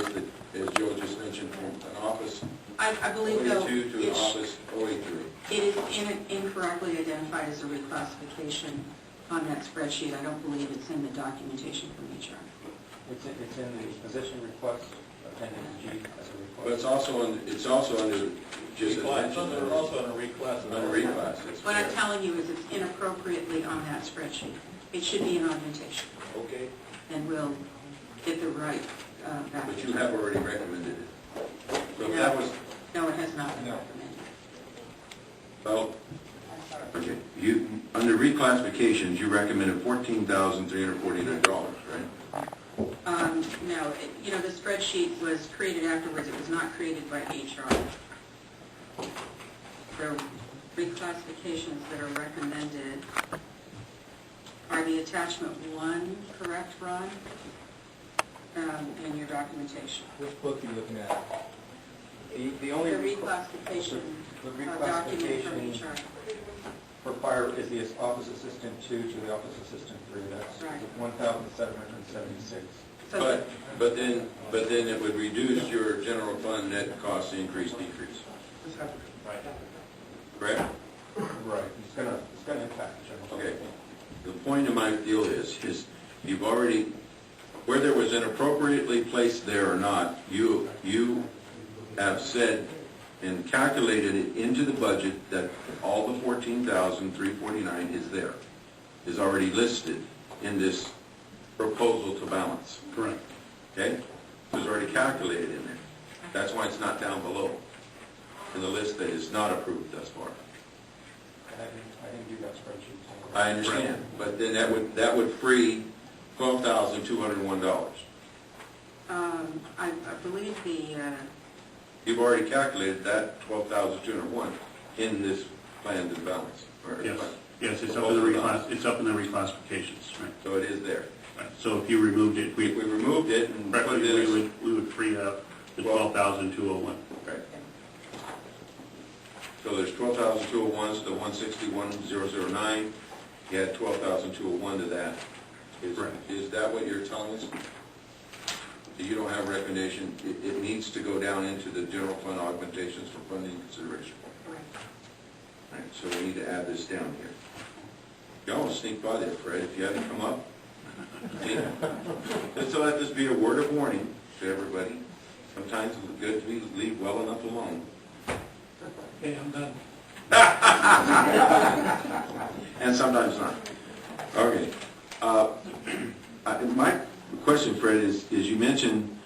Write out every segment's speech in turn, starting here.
as Joe just mentioned, from an office I believe though, 02 to an office 03. it is incorrectly identified as a reclassification on that spreadsheet. I don't believe it's in the documentation from HR. It's in the position request, appendix G as a request. But it's also under just as mentioned. They're also on a reclass. Under reclass. It's What I'm fair. telling you is it's inappropriately on that spreadsheet. It should be an augmentation, Okay, and we'll get the right back. but you have already recommended it. So if No. that was, No, it has not been No. recommended. well, okay, under reclassifications, you recommended $14,349, right? No, the spreadsheet was created afterwards. It was not created by HR. The reclassifications that are recommended are the attachment 1, correct, Ron? In your documentation. Which book are you looking at? The only The reclassification the document from reclassification HR. for fire is the office assistant 2 to the office assistant 3. That's Right. 1,776. So But then it would reduce your general fund net cost increase, decrease, Right. correct? Right. It's gonna impact the general. Okay. The point of my deal is you've already, whether it was inappropriately placed there or not, you have said and calculated it into the budget that all the $14,349 is there, is already listed in this proposal to balance. Correct. Okay? It was already calculated in there. That's why it's not down below in the list that is not approved thus far. I didn't do that spreadsheet. I understand, but then that would free $12,201. I believe You've already calculated that $12,201 in this planned and balance. or- Yes, it's up in the reclassifications, right? So it is there. Right. So if you removed it, If we removed it and put correctly, this, we would free up the 12,201. right. So there's 12,201 to the 161,009. You add 12,201 to that. Right. Is that what you're telling us? You don't have recommendation, it needs to go down into the general fund augmentations for funding consideration. Right, so we need to add this down here. Y'all want to sneak by there, Fred, if you haven't come up. Just to let this be a word of warning to everybody. Sometimes it's good to leave well enough alone. Okay, I'm done. And sometimes not. Okay. My question, Fred, is you mentioned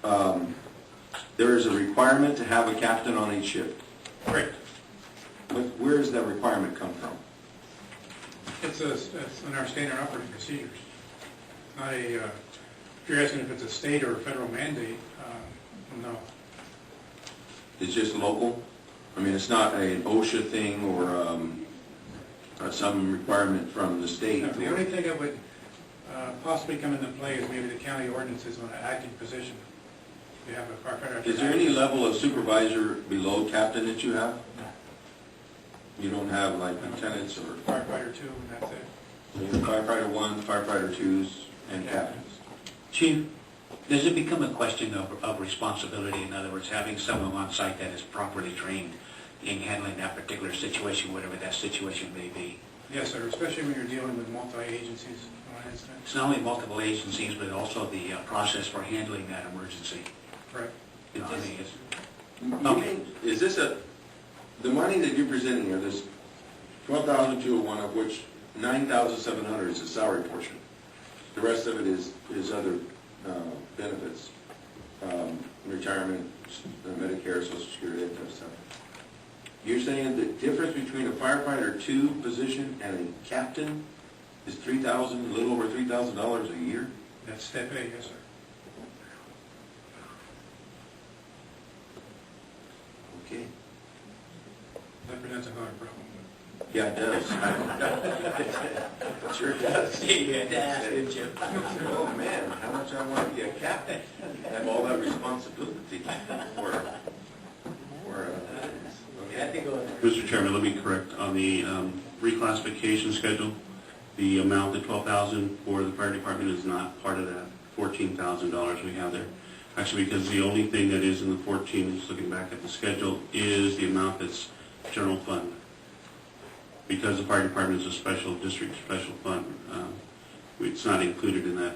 there is a requirement to have a captain on each ship. Correct. Where does that requirement come from? It's in our standard operating procedures. Not a, if you're asking if it's a state or a federal mandate, no. It's just local? I mean, it's not an OSHA thing or some requirement from the state? No, the only thing that would possibly come into play is maybe the county ordinances on an acting position. You have a firefighter. Is there any level of supervisor below captain that you have? You don't have like lieutenants or Firefighter 2, and that's it. so you have firefighter 1, firefighter 2s, and captains? Chief, does it become a question of responsibility? In other words, having someone on site that is properly trained in handling that particular situation, whatever that situation may be? Yes, sir, especially when you're dealing with multi-agencies on an incident. It's not only multiple agencies, but also the process for handling that emergency. Right. You know, I mean, it's, You Okay. think- Is this the money that you're presenting here, this 12,201, of which 9,700 is the salary portion. The rest of it is other benefits, retirement, Medicare, Social Security, that type of stuff. You're saying the difference between a firefighter 2 position and a captain is $3,000, a little over $3,000 a year? That's step A, yes, sir. Okay. That presents another problem. Yeah, it does. Sure does. Oh, man, how much I want to be a captain, have all that responsibility for okay. Mr. Chairman, let me correct on the reclassification schedule. The amount, the $12,000 for the fire department is not part of that $14,000 we have there. Actually, because the only thing that is in the 14, just looking back at the schedule, is the amount that's general fund. Because the fire department is a special district, special fund, it's not included in that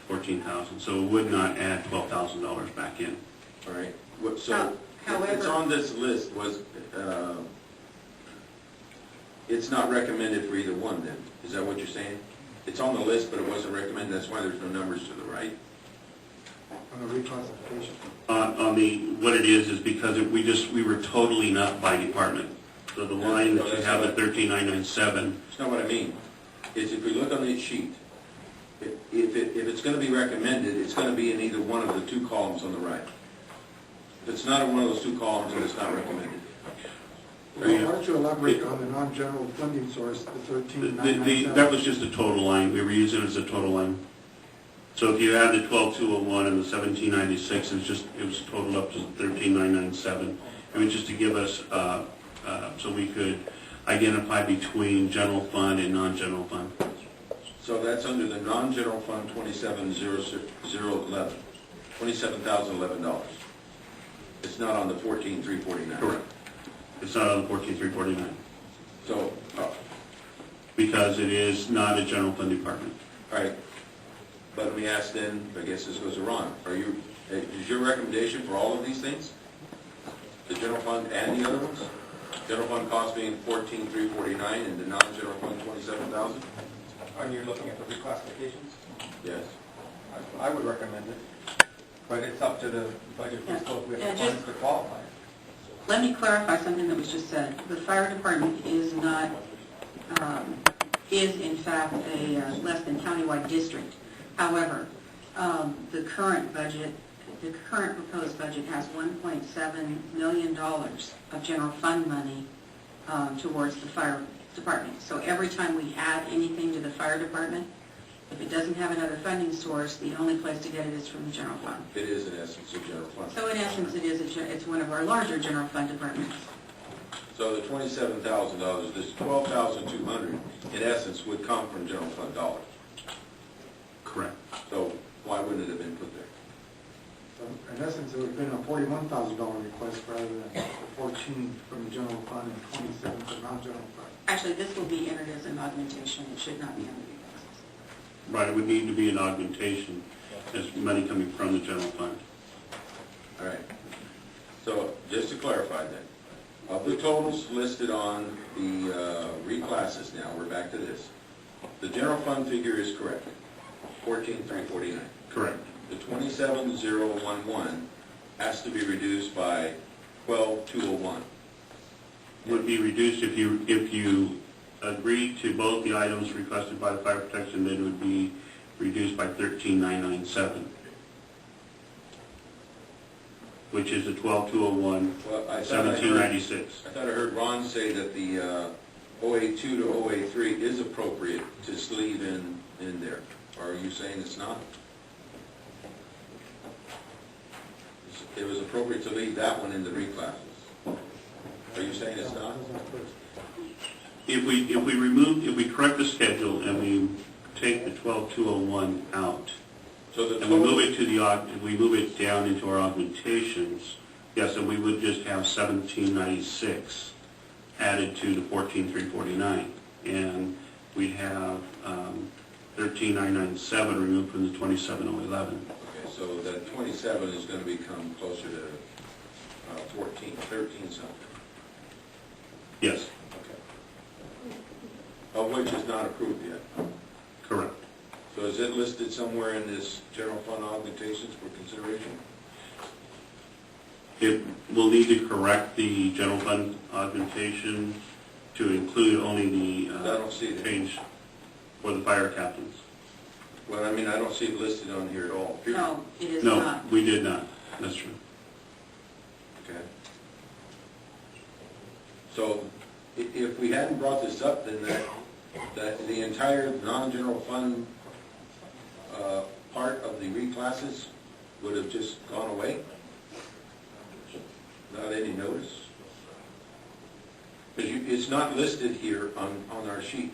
14,000. So it would not add $12,000 back in. All right, so However- it's on this list, it's not recommended for either one then? Is that what you're saying? It's on the list, but it wasn't recommended, that's why there's no numbers to the right? On the reclassification. What it is because we were totaling up by department. So the line that you have at 13,997, That's not what I mean. Is if we look on this sheet, if it's going to be recommended, it's going to be in either one of the two columns on the right. If it's not in one of those two columns, then it's not recommended. Why don't you elaborate on the non-general funding source, the 13,997? that was just a total line. We were using it as a total line. So if you add the 12,201 and the 1796, it was totaled up to 13,997. It was just to give us, so we could identify between general fund and non-general fund. So that's under the non-general fund 27,011, $27,011. It's not on the 14,349. Correct. It's not on the 14,349 So, because it is not a general fund department. all right. But let me ask then, I guess this goes to Ron. Is your recommendation for all of these things? The general fund and the other ones? General fund cost being 14,349 and the non-general fund 27,000? Are you looking at the reclassifications? Yes. I would recommend it, but it's up to the budget fiscal if we have funds to qualify. Let me clarify something that was just said. The fire department is not, is in fact a less than countywide district. However, the current budget, the current proposed budget has $1.7 million of general fund money towards the fire department. So every time we add anything to the fire department, if it doesn't have another funding source, the only place to get it is from the general fund. It is in essence a general fund. So in essence, it's one of our larger general fund departments. So the $27,000, this $12,200, in essence, would come from general fund dollars. Correct. So why wouldn't it have been put there? In essence, it would have been a $41,000 request rather than 14 from the general fund and 27 from non-general fund. Actually, this will be entered as an augmentation. It should not be under the process. Right, it would need to be an augmentation as money coming from the general fund. All right. So just to clarify then, of the totals listed on the reclasses now, we're back to this. The general fund figure is correct, 14,349. Correct. The 27,011 has to be reduced by 12,201. Would be reduced if you agree to both the items requested by the fire protection, then it would be reduced by 13,997, which is the 12,201, Well, I 1796. thought I heard Ron say that the 082 to 083 is appropriate to sleeve in there. Are you saying it's not? It was appropriate to leave that one in the reclasses. Are you saying it's not? If we correct the schedule and we take the 12,201 out, So the and we move total, it we move it down into our augmentations, yes, and we would just have 1796 added to the 14,349, and we'd have 13,997 removed from the 27,011. okay, so that 27 is going to become closer to 14, 13 something. Yes, Okay. Of which is not approved yet. correct. So is it listed somewhere in this general fund augmentations for consideration? It will need to correct the general fund augmentation to include only the I don't see it. change for the fire captains. Well, I mean, I don't see it listed on here at all. period. No, it is No, not. we did not. That's true. Okay. So if we hadn't brought this up, then that the entire non-general fund part of the reclasses would have just gone away? Without any notice? Because it's not listed here on our sheet.